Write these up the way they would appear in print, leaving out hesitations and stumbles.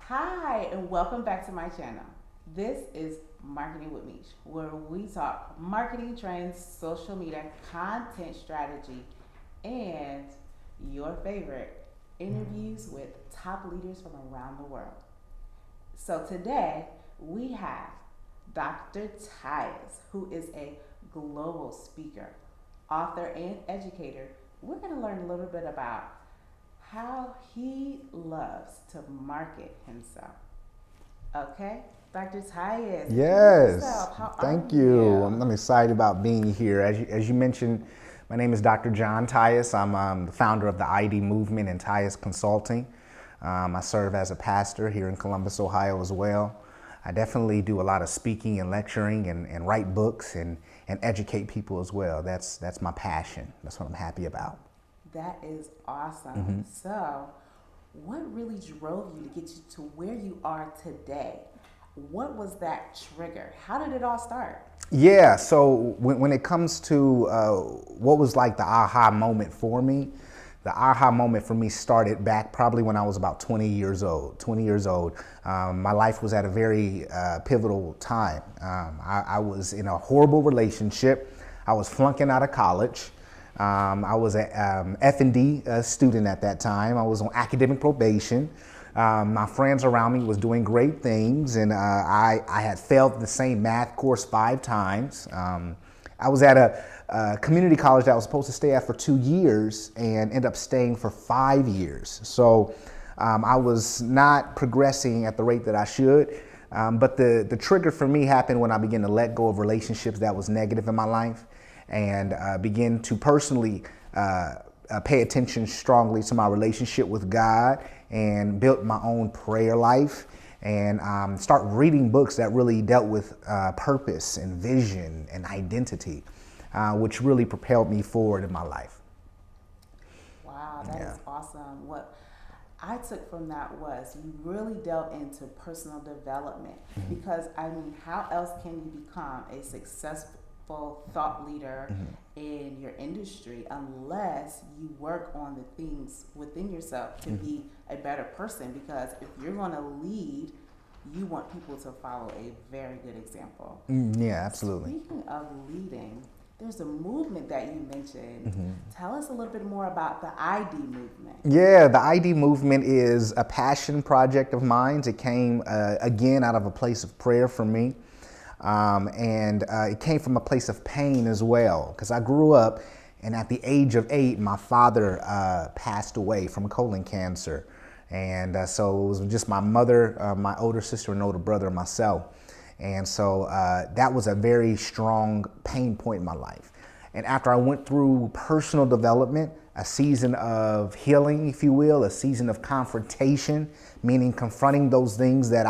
Hi, and welcome back to my channel. This is Marketing with Meech, where we talk marketing trends, social media, content strategy, and your favorite interviews with top leaders from around the world. So today we have Dr. Tyus, who is a global speaker, author, and educator. We're going to learn a little bit about how he loves to market himself. Okay, Dr. Tyus, introduce Yes, yourself. How are thank you. you? I'm excited about being here. As you mentioned, my name is Dr. John Tyus. I'm the founder of the ID movement and Tyus Consulting. I serve as a pastor here in Columbus, Ohio as well. I definitely do a lot of speaking and lecturing and write books and educate people as well. That's my passion. That's what I'm happy about. That is awesome. So, what really drove you to get you to where you are today? What was that trigger? How did it all start? Yeah, so when it comes to what was like the aha moment for me, the aha moment for me started back probably when I was about 20 years old. 20 years old. My life was at a very pivotal time. I was in a horrible relationship. I was flunking out of college. I was a F&D student at that time. I was on academic probation. My friends around me was doing great things, and I had failed the same math course 5 times. I was at a community college that I was supposed to stay at for 2 years and ended up staying for 5 years. So I was not progressing at the rate that I should. But the trigger for me happened when I began to let go of relationships that was negative in my life and begin to personally pay attention strongly to my relationship with God and built my own prayer life and start reading books that really dealt with purpose and vision and identity, which really propelled me forward in my life. Wow, that is awesome. What I took from that was you really delved into personal development because I mean, how else can you become a successful thought leader in your industry unless you work on the things within yourself to be a better person? Because if you're going to lead, you want people to follow a very good example. Yeah, absolutely. Speaking of leading, there's a movement that you mentioned. Tell us a little bit more about the ID movement. Yeah, the ID movement is a passion project of mine. It came again out of a place of prayer for me. And it came from a place of pain as well, because I grew up and at the age of 8, my father passed away from colon cancer. And so it was just my mother, my older sister and older brother, and myself. And so that was a very strong pain point in my life. And after I went through personal development, a season of healing, if you will, a season of confrontation, meaning confronting those things that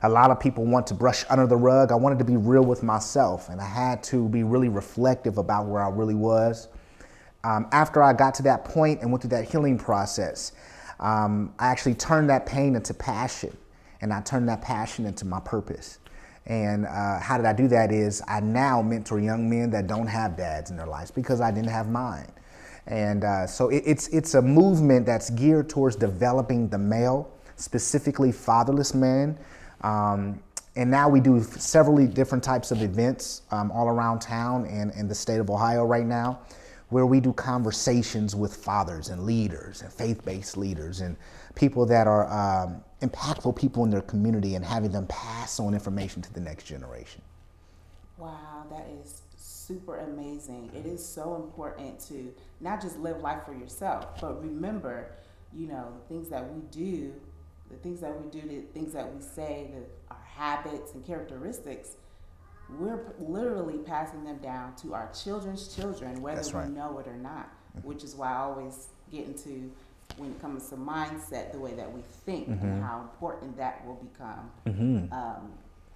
a lot of people want to brush under the rug. I wanted to be real with myself, and I had to be really reflective about where I really was. After I got to that point and went through that healing process, I actually turned that pain into passion, and I turned that passion into my purpose. And how did I do that is I now mentor young men that don't have dads in their lives because I didn't have mine. And so it's a movement that's geared towards developing the male, specifically fatherless men. And now we do several different types of events all around town and in the state of Ohio right now, where we do conversations with fathers and leaders and faith-based leaders and people that are impactful people in their community and having them pass on information to the next generation. Wow, that is super amazing. It is so important to not just live life for yourself, but remember, the things that we do, the things that we say, our habits and characteristics, we're literally passing them down to our children's children, whether That's right. we know it or not, which is why I always get into when it comes to mindset, the way that we think and how important that will become.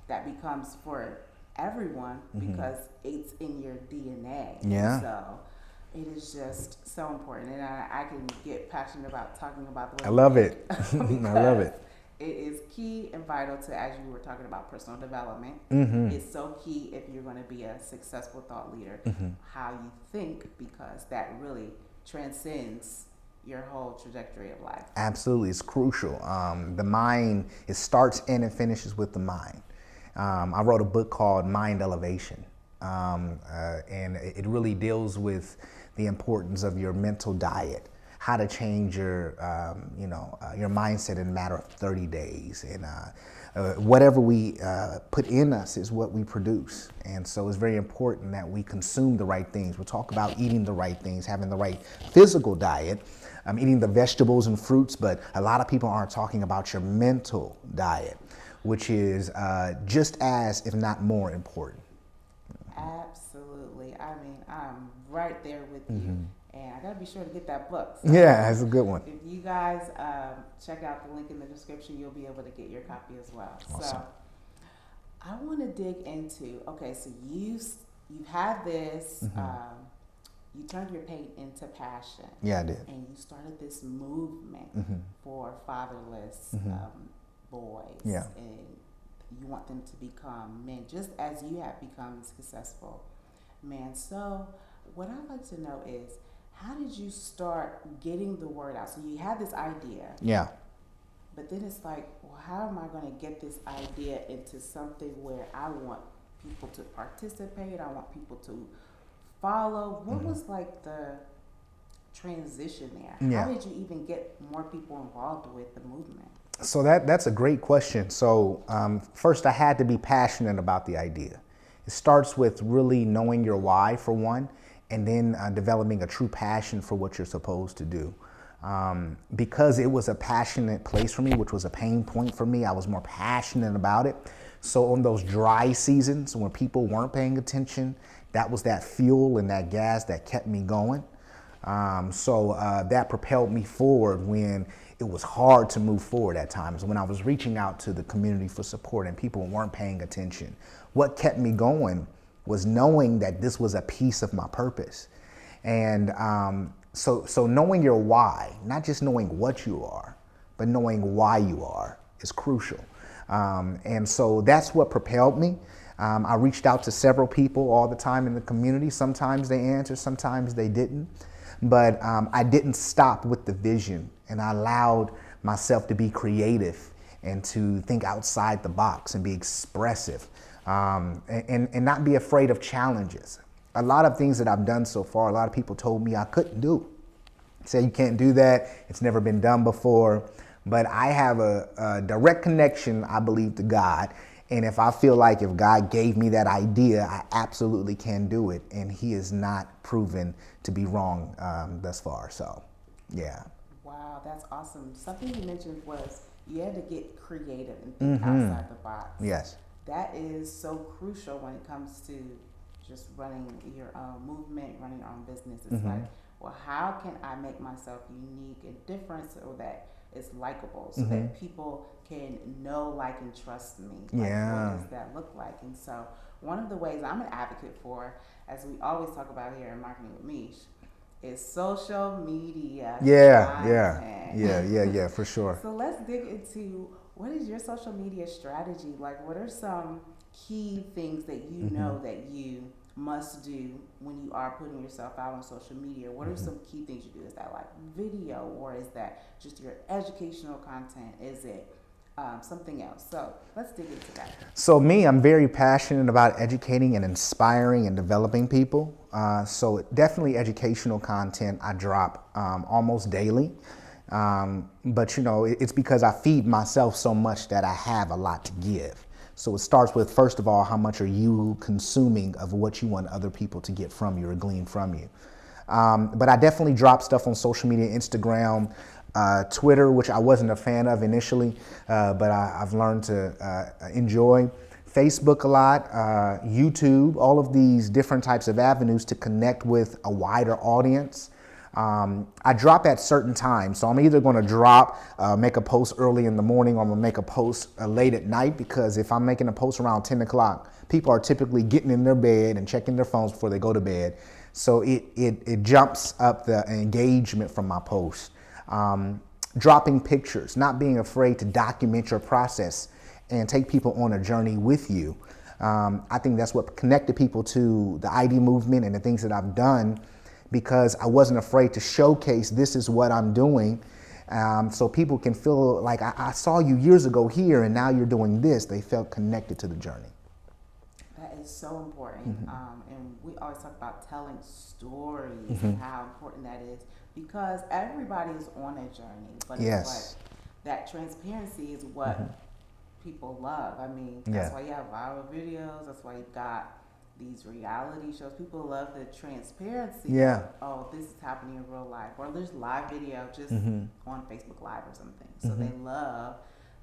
That becomes for everyone because it's in your DNA. Yeah. So it is just so important, and I can get passionate about talking about the way I love we it. think I love it. it is key and vital to, as you were talking about, personal development. It's so key if you're going to be a successful thought leader, how you think, because that really transcends your whole trajectory of life. Absolutely, it's crucial. The mind, it starts in and finishes with the mind. I wrote a book called Mind Elevation, and it really deals with the importance of your mental diet, how to change your, your mindset in a matter of 30 days. And whatever we put in us is what we produce. And so it's very important that we consume the right things. We'll talk about eating the right things, having the right physical diet, eating the vegetables and fruits, but a lot of people aren't talking about your mental diet, which is just as, if not more important. Absolutely. I mean, I'm right there with you. And I got to be sure to get that book. So yeah, it's a good one. If you guys check out the link in the description, you'll be able to get your copy as well. Awesome. So I want to dig into, okay, so you've had this, you turned your pain into passion. Yeah, I did. And you started this movement for fatherless boys. Yeah. And you want them to become men, just as you have become successful men. So what I'd like to know is, how did you start getting the word out? So you had this idea. Yeah. But then it's like, well, how am I going to get this idea into something where I want people to participate? I want people to follow. What was like the transition there? Yeah. How did you even get more people involved with the movement? So that's a great question. So first, I had to be passionate about the idea. It starts with really knowing your why, for one, and then developing a true passion for what you're supposed to do. Because it was a passionate place for me, which was a pain point for me, I was more passionate about it. So on those dry seasons when people weren't paying attention, that was that fuel and that gas that kept me going. So that propelled me forward when it was hard to move forward at times, when I was reaching out to the community for support and people weren't paying attention. What kept me going was knowing that this was a piece of my purpose. And so knowing your why, not just knowing what you are, but knowing why you are is crucial. And so that's what propelled me. I reached out to several people all the time in the community. Sometimes they answered, sometimes they didn't. But I didn't stop with the vision, and I allowed myself to be creative and to think outside the box and be expressive, and not be afraid of challenges. A lot of things that I've done so far, a lot of people told me I couldn't do. Say you can't do that, it's never been done before. But I have a direct connection, I believe, to God. And if I feel like if God gave me that idea, I absolutely can do it. And he is not proven to be wrong thus far. So, yeah. Wow, that's awesome. Something you mentioned was you had to get creative and think outside the box. Yes. That is so crucial when it comes to just running your own movement, running your own business. It's like, well, how can I make myself unique and different so that it's likable, so that people can know, like, and trust me? Like, Yeah. what does that look like? And so one of the ways I'm an advocate for, as we always talk about here in Marketing with Mish, is social media Yeah, for sure. So let's dig into, what is your social media strategy? Like, what are some key things that you know that you must do when you are putting yourself out on social media? What are some key things you do? Is that like video, or is that just your educational content? Is it something else? So let's dig into that. So me, I'm very passionate about educating and inspiring and developing people. So definitely educational content I drop almost daily. But you know, it's because I feed myself so much that I have a lot to give. So it starts with, first of all, how much are you consuming of what you want other people to get from you or glean from you? But I definitely drop stuff on social media, Instagram, Twitter, which I wasn't a fan of initially, but I've learned to enjoy. Facebook a lot, YouTube, all of these different types of avenues to connect with a wider audience. I drop at certain times, so I'm either going to drop, make a post early in the morning, or I'm going to make a post late at night, because if I'm making a post around 10 o'clock, people are typically getting in their bed and checking their phones before they go to bed. So it jumps up the engagement from my post. Dropping pictures, not being afraid to document your process and take people on a journey with you. I think that's what connected people to the ID movement and the things that I've done, because I wasn't afraid to showcase this is what I'm doing. So people can feel like I saw you years ago here and now you're doing this. They felt connected to the journey. That is so important. And we always talk about telling stories and how important that is, because everybody is on a journey. But Yes. it's like that transparency is what people love. I mean, that's why you have viral videos. That's why you've got these reality shows. People love the transparency. Yeah. Of, oh, this is happening in real life. Or there's live video just on Facebook Live or something. So they love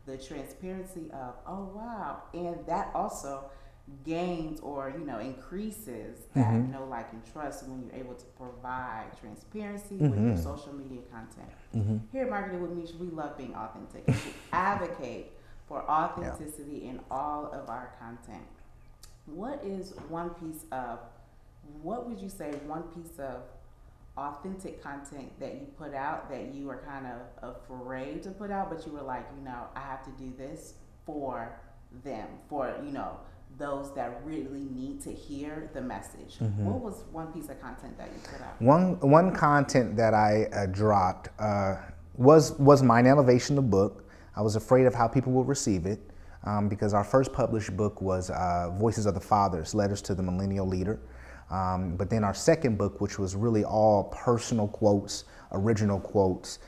the transparency of, oh, wow. And that also gains or, increases that know, like, and trust when you're able to provide transparency with your social media content. Here at Marketing with Mish, we love being authentic. We advocate for authenticity in all of our content. What would you say one piece of authentic content that you put out that you were kind of afraid to put out, but you were like, I have to do this for them, for, those that really need to hear the message? What was one piece of content that you put out? One content that I dropped was Mind Elevation, the book. I was afraid of how people would receive it because our first published book was Voices of the Fathers, Letters to the Millennial Leader. But then our second book, which was really all personal quotes, original quotes,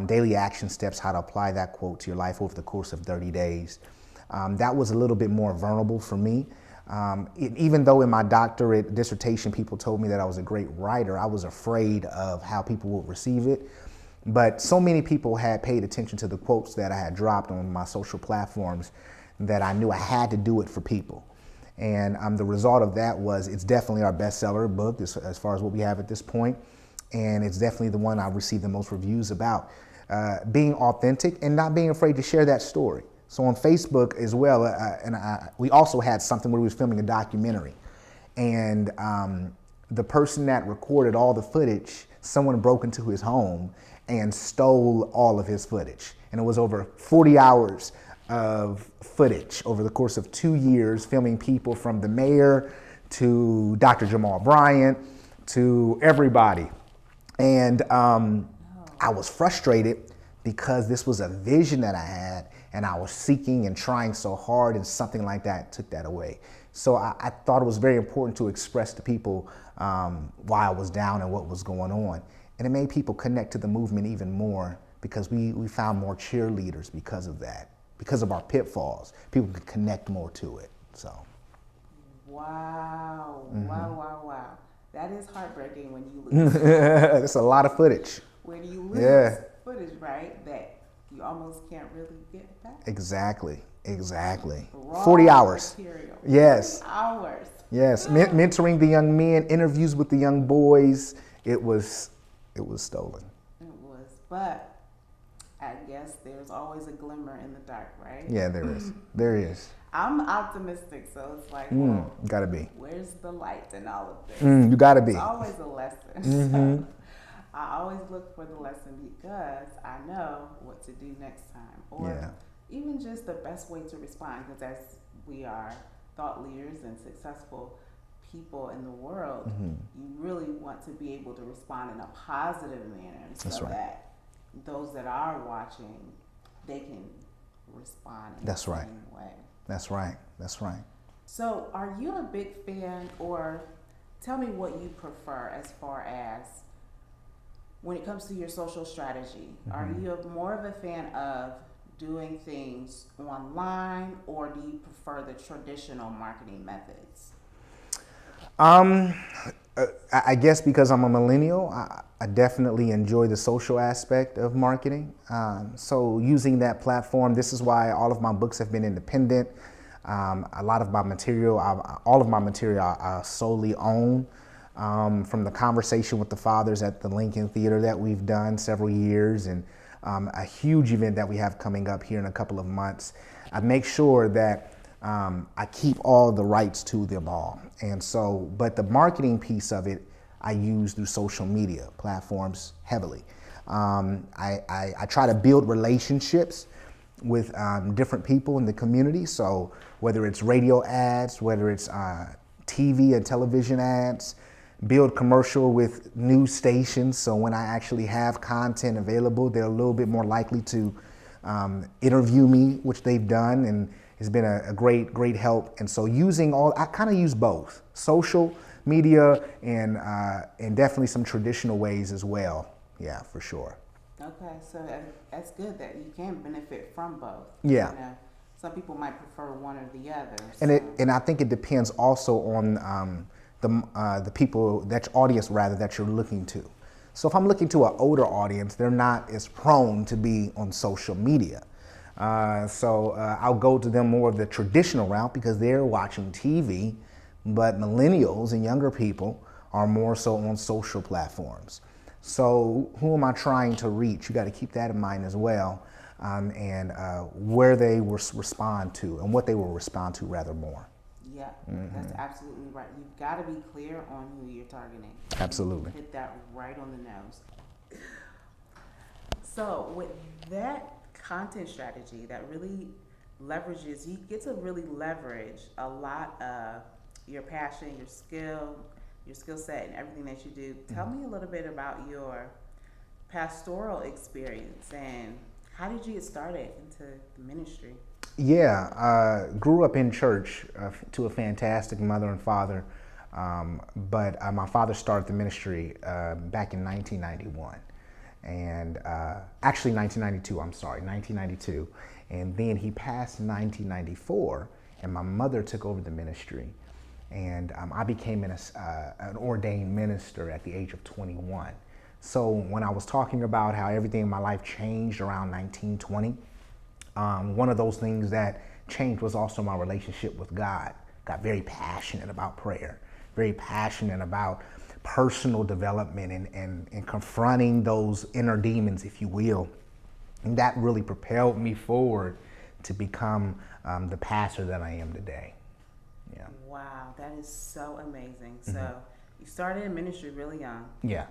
daily action steps, how to apply that quote to your life over the course of 30 days. That was a little bit more vulnerable for me. Even though in my doctorate dissertation people told me that I was a great writer, I was afraid of how people would receive it. But so many people had paid attention to the quotes that I had dropped on my social platforms that I knew I had to do it for people. And the result of that was it's definitely our bestseller book as far as what we have at this point. And it's definitely the one I've received the most reviews about. Being authentic and not being afraid to share that story. So on Facebook as well, we also had something where we was filming a documentary. And the person that recorded all the footage, someone broke into his home and stole all of his footage. And it was over 40 hours of footage over the course of 2 years, filming people from the mayor to Dr. Jamal Bryant to everybody. And I was frustrated because this was a vision that I had and I was seeking and trying so hard, and something like that took that away. So I thought it was very important to express to people why I was down and what was going on. And it made people connect to the movement even more because we found more cheerleaders because of that. Because of our pitfalls, people could connect more to it. So. Wow, wow. That is heartbreaking when you lose. That's a lot of footage. When you lose footage, right, that you almost can't really get back. Exactly. Raw 40 hours. Material. Yes. 40 hours. Yes. Mentoring the young men, interviews with the young boys. It was stolen. It was, but I guess there's always a glimmer in the dark, right? Yeah, there is. There is. I'm optimistic, so it's like, well, gotta be. Where's the light in all of this? You gotta be. It's always a lesson. So I always look for the lesson because I know what to do next time, or even just the best way to respond. Because as we are thought leaders and successful people in the world, you really want to be able to respond in a positive manner, so that those that are watching, they can respond in the same way. That's right. So are you a big fan, or tell me what you prefer as far as when it comes to your social strategy? Are you more of a fan of doing things online, or do you prefer the traditional marketing methods? I guess because I'm a millennial, I definitely enjoy the social aspect of marketing. So using that platform, this is why all of my books have been independent. A lot of my material, all of my material I solely own. From the conversation with the fathers at the Lincoln Theater that we've done several years, and a huge event that we have coming up here in a couple of months, I make sure that I keep all the rights to them all. And so, but the marketing piece of it, I use through social media platforms heavily. I try to build relationships with different people in the community. So whether it's radio ads, whether it's TV and television ads, build commercial with news stations. So when I actually have content available, they're a little bit more likely to interview me, which they've done, and it's been a great help. And so I kind of use both social media and definitely some traditional ways as well. Yeah, for sure. Okay, so that's good that you can benefit from both. Yeah. You know, some people might prefer one or the other. And I think it depends also on the people, that audience rather, that you're looking to. So if I'm looking to an older audience, they're not as prone to be on social media. So I'll go to them more of the traditional route because they're watching TV, but millennials and younger people are more so on social platforms. So who am I trying to reach? You got to keep that in mind as well, and where they will respond to and what they will respond to rather more. Yeah, that's absolutely right. You've got to be clear on who you're targeting. Absolutely. Hit that right on the nose. So with that content strategy that really leverages, you get to really leverage a lot of your passion, your skill set, and everything that you do. Tell me a little bit about your pastoral experience and how did you get started into the ministry? Yeah, grew up in church to a fantastic mother and father, but my father started the ministry back in 1991, and actually 1992, I'm sorry, 1992, and then he passed in 1994, and my mother took over the ministry, and I became an ordained minister at the age of 21. So when I was talking about how everything in my life changed around 1920, one of those things that changed was also my relationship with God. Got very passionate about prayer, very passionate about personal development and confronting those inner demons, if you will. And that really propelled me forward to become the pastor that I am today. Yeah. Wow, that is so amazing. So you started in ministry really young. Yeah.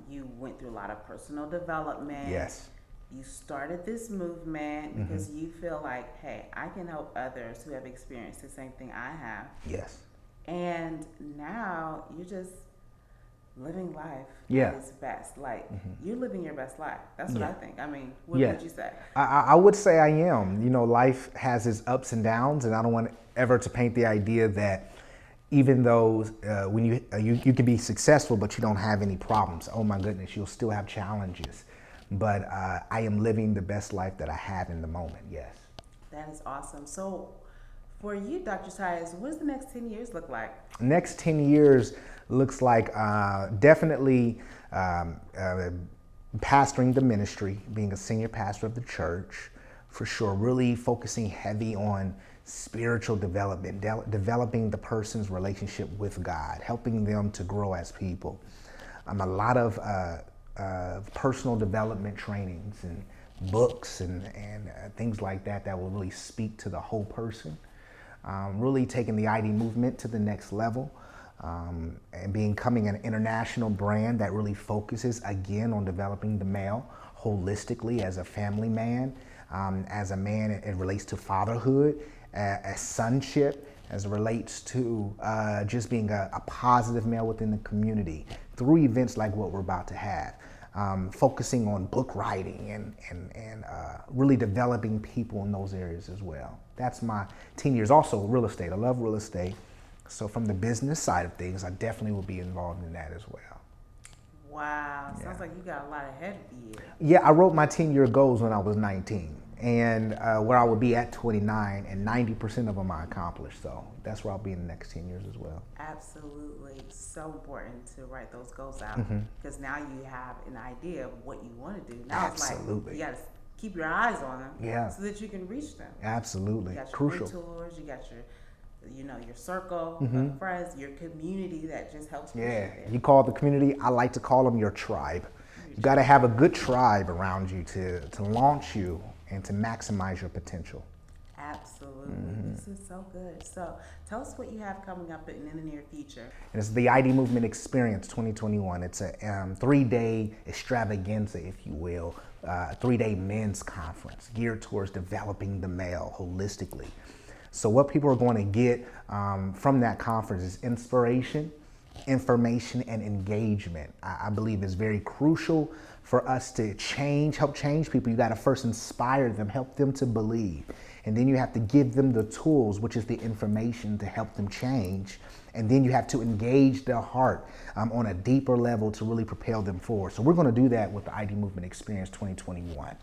You went through a lot of personal development. Yes. You started this movement because you feel like, hey, I can help others who have experienced the same thing I have. Yes. And now you're just living life at its best. Like, you're living your best life. That's what I think. I mean, what would you say? I would say I am. You know, life has its ups and downs, and I don't want ever to paint the idea that even though when you can be successful, but you don't have any problems. Oh my goodness, you'll still have challenges. But I am living the best life that I have in the moment, yes. That is awesome. So for you, Dr. Tyus, what does the next 10 years look like? Next 10 years looks like definitely pastoring the ministry, being a senior pastor of the church, for sure, really focusing heavy on spiritual development, developing the person's relationship with God, helping them to grow as people. A lot of personal development trainings and books and things like that will really speak to the whole person. Really taking the ID movement to the next level and becoming an international brand that really focuses again on developing the male holistically as a family man, as a man it relates to fatherhood, as sonship, as it relates to just being a positive male within the community through events like what we're about to have. Focusing on book writing and really developing people in those areas as well. That's my 10 years. Also real estate. I love real estate. So from the business side of things, I definitely will be involved in that as well. Wow. Sounds like you got a lot ahead of you. Yeah, I wrote my 10-year goals when I was 19. And where I would be at 29, and 90% of them I accomplished. So that's where I'll be in the next 10 years as well. Absolutely. So important to write those goals out because now you have an idea of what you want to do. Now Absolutely. It's like you got to keep your eyes on them so that you can reach them. Absolutely. You got your Crucial. mentors, you got your circle of friends, your community that just helps you. Yeah, you call the community, I like to call them your tribe. You got to have a good tribe around you to launch you and to maximize your potential. Absolutely. This is so good. So tell us what you have coming up in the near future. It's the ID Movement Experience 2021. It's a 3-day extravaganza, if you will, 3-day men's conference geared towards developing the male holistically. So what people are going to get from that conference is inspiration, information, and engagement. I believe is very crucial for us to help change people. You got to first inspire them, help them to believe. And then you have to give them the tools, which is the information to help them change. And then you have to engage their heart on a deeper level to really propel them forward. So we're going to do that with the ID Movement Experience 2021.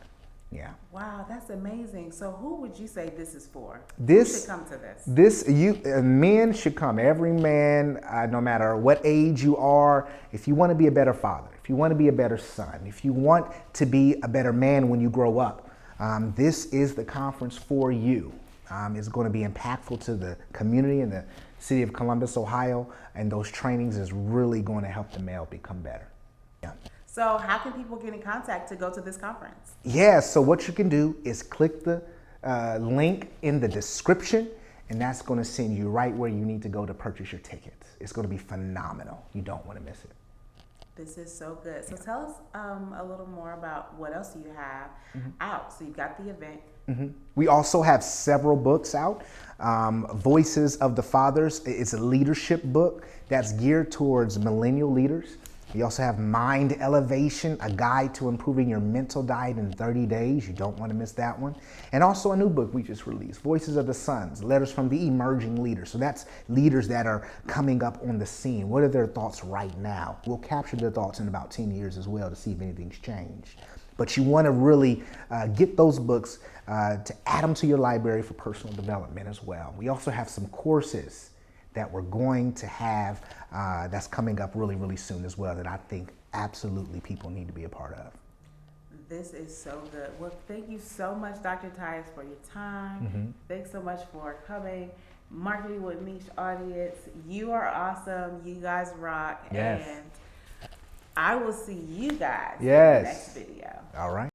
Yeah. Wow, that's amazing. So who would you say this is for? Who should come to this? Men should come. Every man, no matter what age you are, if you want to be a better father, if you want to be a better son, if you want to be a better man when you grow up, this is the conference for you. It's going to be impactful to the community in the city of Columbus, Ohio, and those trainings is really going to help the male become better. Yeah. So how can people get in contact to go to this conference? Yeah, so what you can do is click the link in the description, and that's going to send you right where you need to go to purchase your tickets. It's going to be phenomenal. You don't want to miss it. This is so good. So tell us a little more about what else you have out. So you've got the event. We also have several books out. Voices of the Fathers is a leadership book that's geared towards millennial leaders. We also have Mind Elevation, a guide to improving your mental diet in 30 days. You don't want to miss that one. And also a new book we just released, Voices of the Sons, Letters from the Emerging Leaders. So that's leaders that are coming up on the scene. What are their thoughts right now? We'll capture their thoughts in about 10 years as well to see if anything's changed. But you want to really get those books to add them to your library for personal development as well. We also have some courses that we're going to have that's coming up really, really soon as well that I think absolutely people need to be a part of. This is so good. Well, thank you so much, Dr. Tyus, for your time. Thanks so much for coming. Marketing with Mish audience, you are awesome. You guys rock. Yes. And I will see you guys in the Yes. next video. All right.